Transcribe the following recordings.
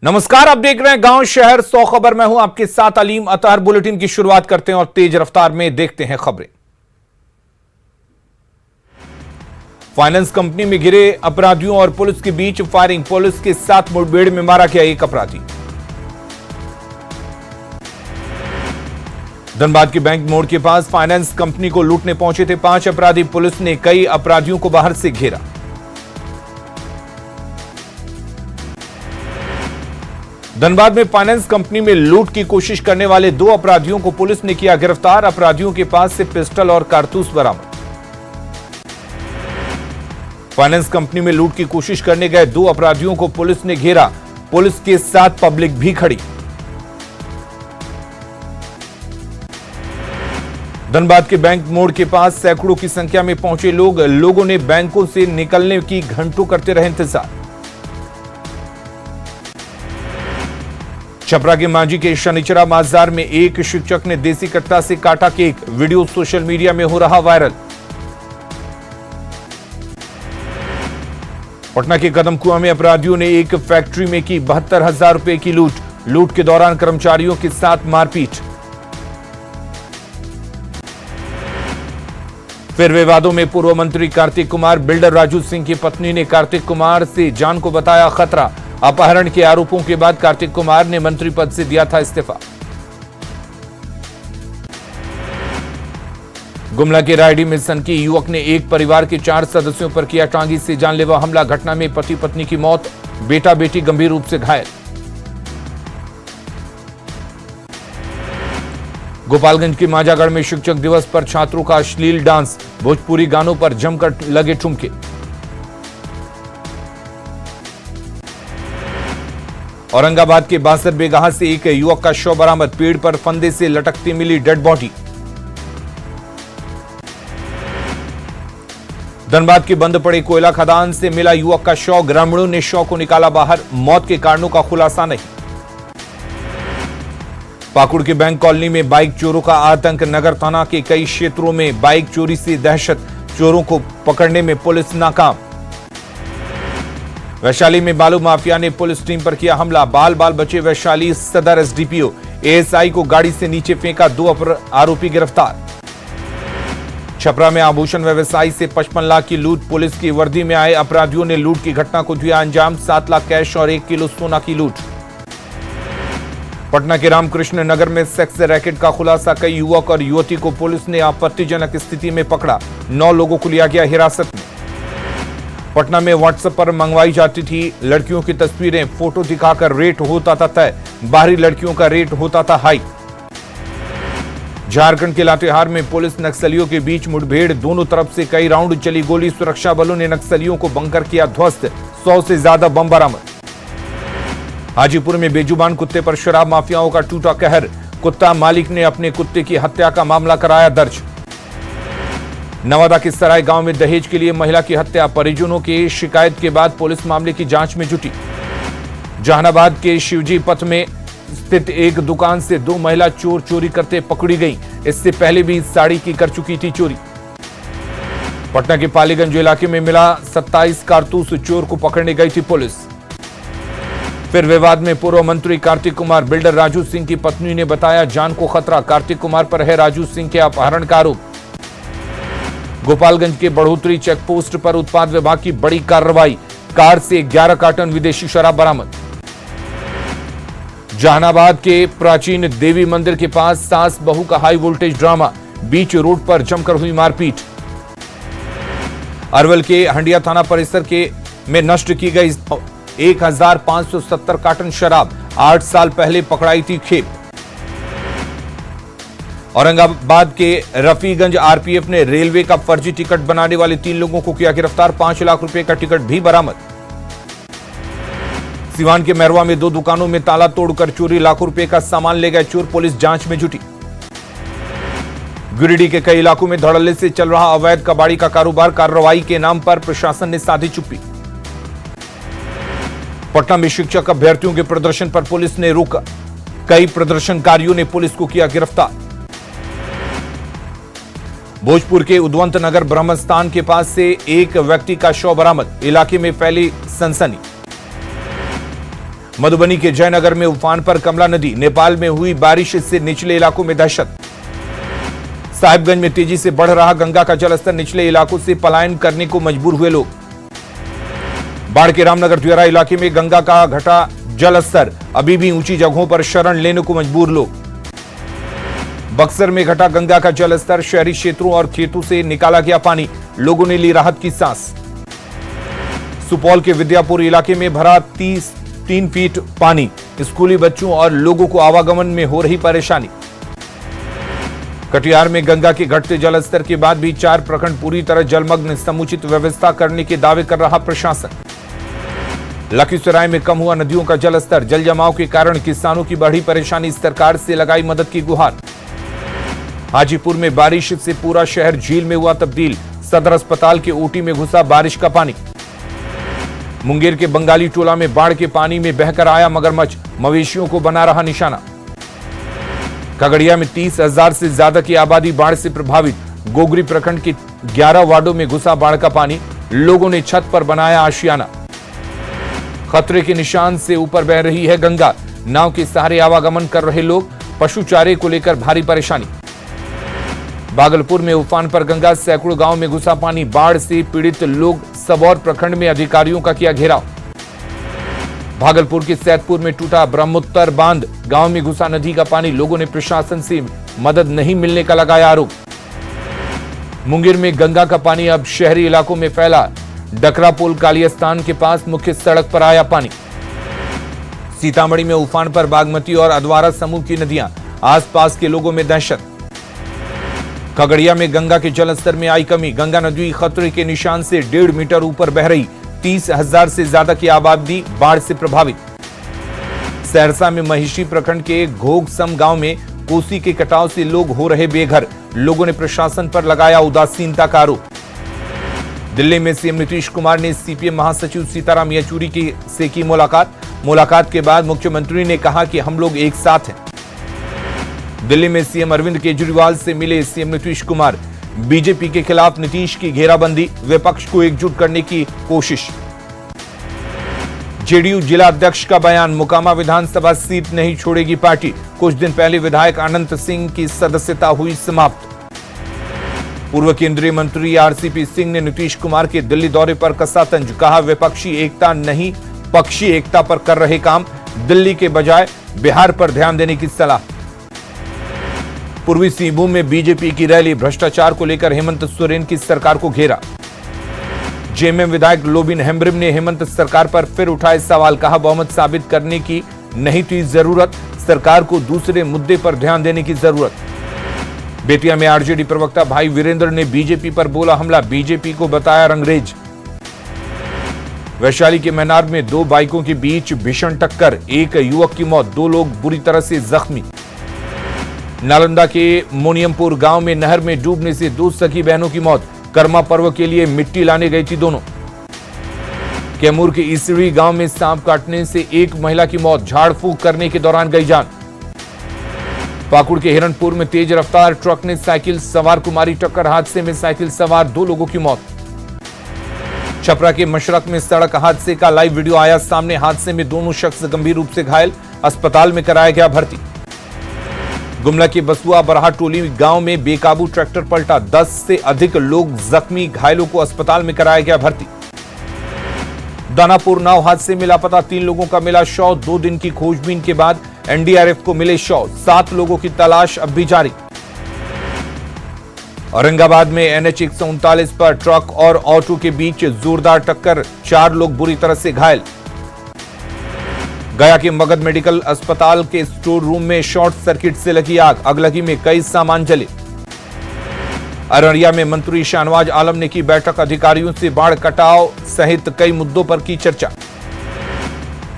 नमस्कार, आप देख रहे हैं गांव शहर 100 खबर। मैं हूं आपके साथ अलीम अतहर। बुलेटिन की शुरुआत करते हैं और तेज रफ्तार में देखते हैं खबरें। फाइनेंस कंपनी में गिरे अपराधियों और पुलिस के बीच फायरिंग। पुलिस के साथ मुठभेड़ में मारा गया एक अपराधी। धनबाद के बैंक मोड़ के पास फाइनेंस कंपनी को लूटने पहुंचे थे 5 अपराधी। पुलिस ने कई अपराधियों को बाहर से घेरा। धनबाद में फाइनेंस कंपनी में लूट की कोशिश करने वाले 2 अपराधियों को पुलिस ने किया गिरफ्तार। अपराधियों के पास से पिस्टल और कारतूस बरामद। फाइनेंस कंपनी में लूट की कोशिश करने गए 2 अपराधियों को पुलिस ने घेरा। पुलिस के साथ पब्लिक भी खड़ी। धनबाद के बैंक मोड़ के पास सैकड़ों की संख्या में पहुंचे लोगों ने बैंकों से निकलने की घंटों करते रहे इंतजार। छपरा के मांझी के शनिचरा बाजार में एक शिक्षक ने देसी कट्टा से काटा केक। वीडियो सोशल मीडिया में हो रहा वायरल। पटना के कदमकुआं में अपराधियों ने एक फैक्ट्री में की 72,000 रुपए की लूट। लूट के दौरान कर्मचारियों के साथ मारपीट। फिर विवादों में पूर्व मंत्री कार्तिक कुमार। बिल्डर राजू सिंह की पत्नी ने कार्तिक कुमार से जान को बताया खतरा। अपहरण के आरोपों के बाद कार्तिक कुमार ने मंत्री पद से दिया था इस्तीफा। गुमला के रायडी में सनकी युवक ने एक परिवार के 4 सदस्यों पर किया टांगी से जानलेवा हमला। घटना में पति पत्नी की मौत, बेटा बेटी गंभीर रूप से घायल। गोपालगंज के मांझागढ़ में शिक्षक दिवस पर छात्रों का अश्लील डांस। भोजपुरी गानों पर जमकर लगे ठुमके। औरंगाबाद के बासर बेगहा से एक युवक का शव बरामद। पेड़ पर फंदे से लटकती मिली डेड बॉडी। धनबाद के बंद पड़े कोयला खदान से मिला युवक का शव। ग्रामीणों ने शव को निकाला बाहर। मौत के कारणों का खुलासा नहीं। पाकुड़ के बैंक कॉलोनी में बाइक चोरों का आतंक। नगर थाना के कई क्षेत्रों में बाइक चोरी से दहशत। चोरों को पकड़ने में पुलिस नाकाम। वैशाली में बालू माफिया ने पुलिस टीम पर किया हमला। बाल बचे वैशाली सदर एसडीपीओ। एएसआई को गाड़ी से नीचे फेंका। 2 आरोपी गिरफ्तार। छपरा में आभूषण व्यवसायी से 55 लाख की लूट। पुलिस की वर्दी में आए अपराधियों ने लूट की घटना को दिया अंजाम। 7 लाख कैश और 1 किलो सोना की लूट। पटना के रामकृष्ण नगर में सेक्स रैकेट का खुलासा। कई युवक और युवती को पुलिस ने आपत्तिजनक स्थिति में पकड़ा। 9 लोगों को लिया गया हिरासत में। पटना में व्हाट्सएप पर मंगवाई जाती थी लड़कियों की तस्वीरें। फोटो दिखाकर रेट होता था तय। बाहरी लड़कियों का रेट होता था हाई। झारखंड के लातेहार में पुलिस नक्सलियों के बीच मुठभेड़। दोनों तरफ से कई राउंड चली गोली। सुरक्षा बलों ने नक्सलियों को बंकर किया ध्वस्त। 100 से ज्यादा बम बरामद। हाजीपुर में बेजुबान कुत्ते पर शराब माफियाओं का टूटा कहर। कुत्ता मालिक ने अपने कुत्ते की हत्या का मामला कराया दर्ज। नवादा के सराय गांव में दहेज के लिए महिला की हत्या। परिजनों की शिकायत के बाद पुलिस मामले की जांच में जुटी। जहानाबाद के शिवजी पथ में स्थित एक दुकान से 2 महिला चोर चोरी करते पकड़ी गई। इससे पहले भी साड़ी की कर चुकी थी चोरी। पटना के पालीगंज इलाके में मिला 27 कारतूस। चोर को पकड़ने गई थी पुलिस। फिर विवाद में पूर्व मंत्री कार्तिक कुमार। बिल्डर राजू सिंह की पत्नी ने बताया जान को खतरा। कार्तिक कुमार पर है राजू सिंह के अपहरण का आरोप। गोपालगंज के बढ़ोतरी चेक पोस्ट पर उत्पाद विभाग की बड़ी कार्रवाई। कार से 11 कार्टन विदेशी शराब बरामद। जहानाबाद के प्राचीन देवी मंदिर के पास सास बहू का हाई वोल्टेज ड्रामा। बीच रोड पर जमकर हुई मारपीट। अरवल के हंडिया थाना परिसर में नष्ट की गई 1570 कार्टन शराब। 8 साल पहले पकड़ाई थी खेप। औरंगाबाद के रफीगंज आरपीएफ ने रेलवे का फर्जी टिकट बनाने वाले 3 लोगों को किया गिरफ्तार। 5 लाख रुपए का टिकट भी बरामद। सिवान के मैरवा में 2 दुकानों में ताला तोड़कर चोरी। लाखों रुपए का सामान ले गए चोर। पुलिस जांच में जुटी। गिरिडीह के कई इलाकों में धड़ल्ले से चल रहा अवैध कबाड़ी का कारोबार। कार्रवाई के नाम पर प्रशासन ने साधी चुप्पी। पटना में शिक्षक अभ्यर्थियों के प्रदर्शन पर पुलिस ने रोका। कई प्रदर्शनकारियों ने पुलिस को किया गिरफ्तार। भोजपुर के उद्वंत नगर ब्रह्मस्थान के पास से एक व्यक्ति का शव बरामद। इलाके में फैली सनसनी। मधुबनी के जयनगर में उफान पर कमला नदी, नेपाल में हुई बारिश से निचले इलाकों में दहशत। साहिबगंज में तेजी से बढ़ रहा गंगा का जलस्तर, निचले इलाकों से पलायन करने को मजबूर हुए लोग। बाढ़ के रामनगर द्वारा इलाके में गंगा का घटा जलस्तर, अभी भी ऊंची जगहों पर शरण लेने को मजबूर लोग। बक्सर में घटा गंगा का जलस्तर, शहरी क्षेत्रों और खेतों से निकाला गया पानी, लोगों ने ली राहत की सांस। सुपौल के विद्यापुर इलाके में भरा 3 फीट पानी, स्कूली बच्चों और लोगों को आवागमन में हो रही परेशानी। कटिहार में गंगा के घटते जलस्तर के बाद भी 4 प्रखंड पूरी तरह जलमग्न, समुचित व्यवस्था करने के दावे कर रहा प्रशासन। लखीसराय में कम हुआ नदियों का जलस्तर, जल जमाव के कारण किसानों की बढ़ी परेशानी, सरकार से लगाई मदद की गुहार। हाजीपुर में बारिश से पूरा शहर झील में हुआ तब्दील, सदर अस्पताल के ओटी में घुसा बारिश का पानी। मुंगेर के बंगाली टोला में बाढ़ के पानी में बहकर आया मगरमच्छ, मवेशियों को बना रहा निशाना। खगड़िया में 30,000 से ज्यादा की आबादी बाढ़ से प्रभावित, गोगरी प्रखंड के 11 वार्डों में घुसा बाढ़ का पानी, लोगों ने छत पर बनाया आशियाना। खतरे के निशान से ऊपर बह रही है गंगा, नाव के सहारे आवागमन कर रहे लोग, पशु चारे को लेकर भारी परेशानी। भागलपुर में उफान पर गंगा, सैकड़ों गांव में घुसा पानी, बाढ़ से पीड़ित लोग, सबौर प्रखंड में अधिकारियों का किया घेराव। भागलपुर के सैदपुर में टूटा ब्रह्मोत्तर बांध, गांव में घुसा नदी का पानी, लोगों ने प्रशासन से मदद नहीं मिलने का लगाया आरोप। मुंगेर में गंगा का पानी अब शहरी इलाकों में फैला, डकरा पुल कालियास्थान के पास मुख्य सड़क पर आया पानी। सीतामढ़ी में उफान पर बागमती और अधवारा समूह की नदियां, आसपास के लोगों में दहशत। खगड़िया में गंगा के जलस्तर में आई कमी, गंगा नदी खतरे के निशान से 1.5 मीटर ऊपर बह रही, 30,000 से ज्यादा की आबादी बाढ़ से प्रभावित। सहरसा में महिषी प्रखंड के घोघसम गांव में कोसी के कटाव से लोग हो रहे बेघर, लोगों ने प्रशासन पर लगाया उदासीनता का आरोप। दिल्ली में सीएम नीतीश कुमार ने सीपीएम महासचिव सीताराम येचुरी से की मुलाकात के बाद मुख्यमंत्री ने कहा कि हम लोग एक साथ हैं। दिल्ली में सीएम अरविंद केजरीवाल से मिले सीएम नीतीश कुमार, बीजेपी के खिलाफ नीतीश की घेराबंदी, विपक्ष को एकजुट करने की कोशिश। जेडीयू जिला अध्यक्ष का बयान, मोकामा विधानसभा सीट नहीं छोड़ेगी पार्टी, कुछ दिन पहले विधायक अनंत सिंह की सदस्यता हुई समाप्त। पूर्व केंद्रीय मंत्री आरसीपी सिंह ने नीतीश कुमार के दिल्ली दौरे पर कसा तंज, कहा विपक्षी एकता नहीं पक्षी एकता पर कर रहे काम, दिल्ली के बजाय बिहार पर ध्यान देने की सलाह। पूर्वी सिंहभूम में बीजेपी की रैली, भ्रष्टाचार को लेकर हेमंत सोरेन की सरकार को घेरा। जेएमएम विधायक लोबिन हेम्ब्रिम ने हेमंत सरकार पर फिर उठाए सवाल, कहा बहुमत साबित करने की नहीं थी जरूरत, सरकार को दूसरे मुद्दे पर ध्यान देने की जरूरत। बेतिया में आरजेडी प्रवक्ता भाई वीरेंद्र ने बीजेपी पर बोला हमला, बीजेपी को बताया रंगरेज। वैशाली के मैनार में 2 बाइकों के बीच भीषण टक्कर, एक युवक की मौत, 2 लोग बुरी तरह से जख्मी। नालंदा के मोनियमपुर गांव में नहर में डूबने से 2 सगी बहनों की मौत, कर्मा पर्व के लिए मिट्टी लाने गई थी दोनों। कैमूर के ईसड़ी गांव में सांप काटने से एक महिला की मौत, झाड़ फूंक करने के दौरान गई जान। पाकुड़ के हिरणपुर में तेज रफ्तार ट्रक ने साइकिल सवार को मारी टक्कर, हादसे में साइकिल सवार 2 लोगों की मौत। छपरा के मशरक में सड़क हादसे का लाइव वीडियो आया सामने, हादसे में दोनों शख्स गंभीर रूप से घायल, अस्पताल में कराया गया भर्ती। गुमला के बसुआ बरहा टोली गांव में बेकाबू ट्रैक्टर पलटा, 10 से अधिक लोग जख्मी, घायलों को अस्पताल में कराया गया भर्ती। दानापुर नाव हादसे में लापता 3 लोगों का मिला शव, 2 दिन की खोजबीन के बाद एनडीआरएफ को मिले शव, 7 लोगों की तलाश अब भी जारी। औरंगाबाद में एनएच 139 पर ट्रक और ऑटो के बीच जोरदार टक्कर, 4 लोग बुरी तरह से घायल। गया के मगध मेडिकल अस्पताल के स्टोर रूम में शॉर्ट सर्किट से लगी आग, अगलगी में कई सामान जले। अररिया में मंत्री शाहनवाज आलम ने की बैठक, अधिकारियों से बाढ़ कटाव सहित कई मुद्दों पर की चर्चा।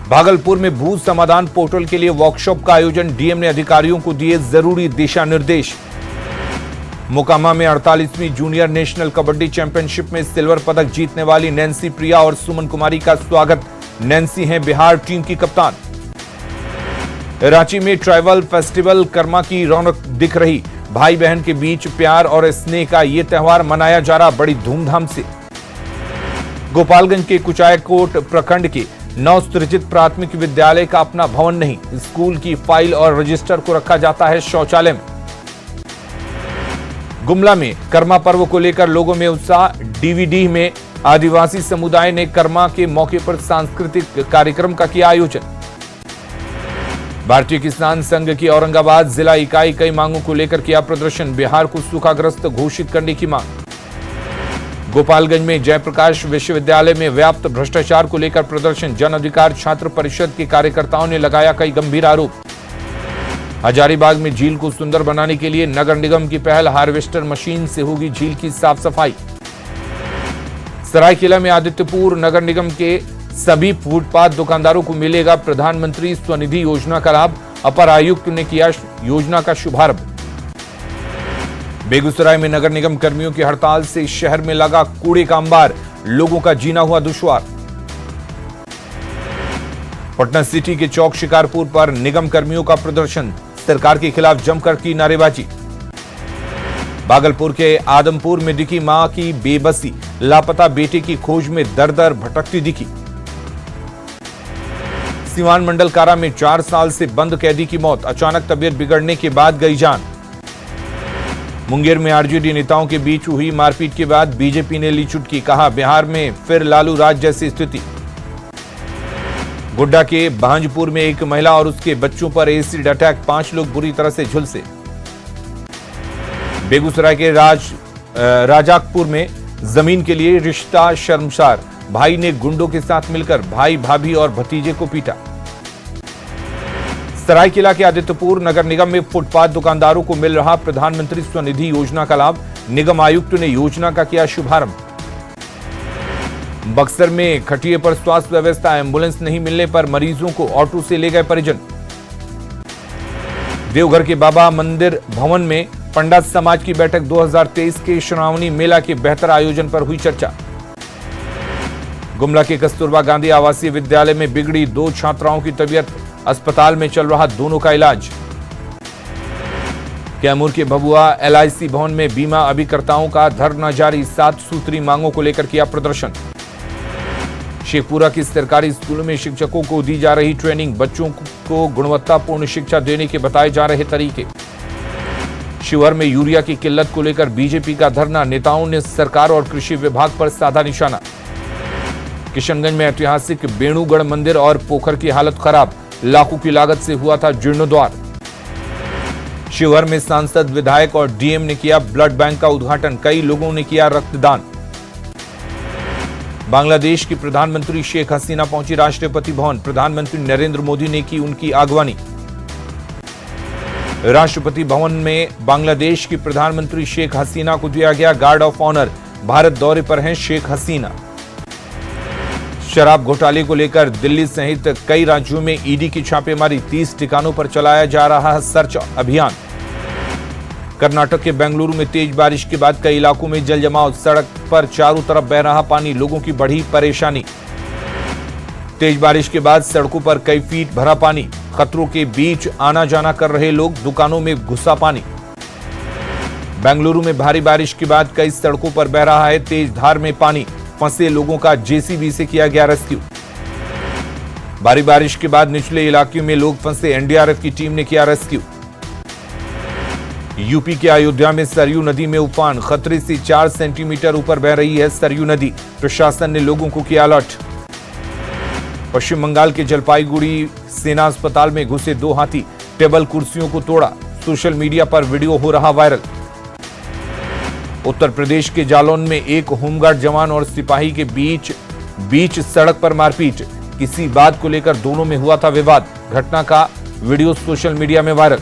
भागलपुर में भू समाधान पोर्टल के लिए वर्कशॉप का आयोजन, डीएम ने अधिकारियों को दिए जरूरी दिशा निर्देश। मोकामा में 48वीं जूनियर नेशनल कबड्डी चैंपियनशिप में सिल्वर पदक जीतने वाली नैन्सी प्रिया और सुमन कुमारी का स्वागत, नैन्सी हैं बिहार टीम की कप्तान। रांची में ट्राइबल फेस्टिवल कर्मा की रौनक दिख रही, भाई बहन के बीच प्यार और स्नेह का ये त्योहार मनाया जा रहा बड़ी धूमधाम से। गोपालगंज के कुचायकोट प्रखंड के नवसृजित प्राथमिक विद्यालय का अपना भवन नहीं, स्कूल की फाइल और रजिस्टर को रखा जाता है शौचालय में। गुमला में कर्मा पर्व को लेकर लोगों में उत्साह। डीवीडी में आदिवासी समुदाय ने कर्मा के मौके पर सांस्कृतिक कार्यक्रम का किया आयोजन। भारतीय किसान संघ की औरंगाबाद जिला इकाई कई मांगों को लेकर किया प्रदर्शन। बिहार को सूखाग्रस्त घोषित करने की मांग। गोपालगंज में जयप्रकाश विश्वविद्यालय में व्याप्त भ्रष्टाचार को लेकर प्रदर्शन। जन अधिकार छात्र परिषद के कार्यकर्ताओं ने लगाया कई गंभीर आरोप। हजारीबाग में झील को सुंदर बनाने के लिए नगर निगम की पहल। हार्वेस्टर मशीन से होगी झील की साफ सफाई। सरायकेला में आदित्यपुर नगर निगम के सभी फुटपाथ दुकानदारों को मिलेगा प्रधानमंत्री स्वनिधि योजना का लाभ। अपर आयुक्त ने किया योजना का शुभारंभ। बेगूसराय में नगर निगम कर्मियों की हड़ताल से शहर में लगा कूड़े का अंबार, लोगों का जीना हुआ दुश्वार। पटना सिटी के चौक शिकारपुर पर निगम कर्मियों का प्रदर्शन, सरकार के खिलाफ जमकर की नारेबाजी। भागलपुर के आदमपुर में दिखी मां की बेबसी, लापता बेटे की खोज में दर दर भटकती दिखी। सीवान मंडल कारा में 4 साल से बंद कैदी की मौत, अचानक तबीयत बिगड़ने के बाद गई जान। मुंगेर में आरजेडी नेताओं के बीच हुई मारपीट के बाद बीजेपी ने ली चुटकी, कहा बिहार में फिर लालू राज जैसी स्थिति। गोड्डा के भांजपुर में एक महिला और उसके बच्चों पर एसिड अटैक, 5 लोग बुरी तरह से झुलसे। बेगूसराय के राजाकपुर में जमीन के लिए रिश्ता शर्मसार, भाई ने गुंडों के साथ मिलकर भाई भाभी और भतीजे को पीटा। सरायकेला के आदित्यपुर नगर निगम में फुटपाथ दुकानदारों को मिल रहा प्रधानमंत्री स्वनिधि योजना का लाभ, निगम आयुक्त ने योजना का किया शुभारंभ। बक्सर में खटिए पर स्वास्थ्य व्यवस्था, एम्बुलेंस नहीं मिलने पर मरीजों को ऑटो से ले गए परिजन। देवघर के बाबा मंदिर भवन में पंडित समाज की बैठक, 2023 के श्रावणी मेला के बेहतर आयोजन पर हुई चर्चा। गुमला के कस्तूरबा गांधी आवासीय विद्यालय में बिगड़ी 2 छात्राओं की तबीयत, अस्पताल में चल रहा दोनों का इलाज। कैमूर के भभुआ LIC भवन में बीमा अभिकर्ताओं का धरना जारी, 7 सूत्री मांगों को लेकर किया प्रदर्शन। शेखपुरा की सरकारी स्कूलों में शिक्षकों को दी जा रही ट्रेनिंग, बच्चों को गुणवत्तापूर्ण शिक्षा देने के बताए जा रहे तरीके। शिवहर में यूरिया की किल्लत को लेकर बीजेपी का धरना, नेताओं ने सरकार और कृषि विभाग पर साधा निशाना। किशनगंज में ऐतिहासिक बेणुगढ़ मंदिर और पोखर की हालत खराब, लाखों की लागत से हुआ था जीर्णोद्धार। शिवहर में सांसद, विधायक और डीएम ने किया ब्लड बैंक का उद्घाटन, कई लोगों ने किया रक्तदान। बांग्लादेश की प्रधानमंत्री शेख हसीना पहुंची राष्ट्रपति भवन, प्रधानमंत्री नरेंद्र मोदी ने की उनकी आगवानी। राष्ट्रपति भवन में बांग्लादेश की प्रधानमंत्री शेख हसीना को दिया गया गार्ड ऑफ ऑनर, भारत दौरे पर हैं शेख हसीना। शराब घोटाले को लेकर दिल्ली सहित कई राज्यों में ईडी की छापेमारी, 30 ठिकानों पर चलाया जा रहा है सर्च अभियान। कर्नाटक के बेंगलुरु में तेज बारिश के बाद कई इलाकों में जल जमाव, सड़क पर चारों तरफ बह रहा पानी, लोगों की बढ़ी परेशानी। तेज बारिश के बाद सड़कों पर कई फीट भरा पानी, खतरों के बीच आना जाना कर रहे लोग, दुकानों में घुसा पानी। बेंगलुरु में भारी बारिश के बाद कई सड़कों पर बह रहा है तेज धार में पानी, फंसे लोगों का जेसीबी से किया गया रेस्क्यू। भारी बारिश के बाद निचले इलाकों में लोग फंसे, एनडीआरएफ की टीम ने किया रेस्क्यू। यूपी के अयोध्या में सरयू नदी में उफान, खतरे से 4 सेंटीमीटर ऊपर बह रही है सरयू नदी, प्रशासन ने लोगों को किया अलर्ट। पश्चिम बंगाल के जलपाईगुड़ी सेना अस्पताल में घुसे 2 हाथी, टेबल कुर्सियों को तोड़ा, सोशल मीडिया पर वीडियो हो रहा वायरल। उत्तर प्रदेश के जालौन में एक होमगार्ड जवान और सिपाही के बीच सड़क पर मारपीट, किसी बात को लेकर दोनों में हुआ था विवाद, घटना का वीडियो सोशल मीडिया में वायरल।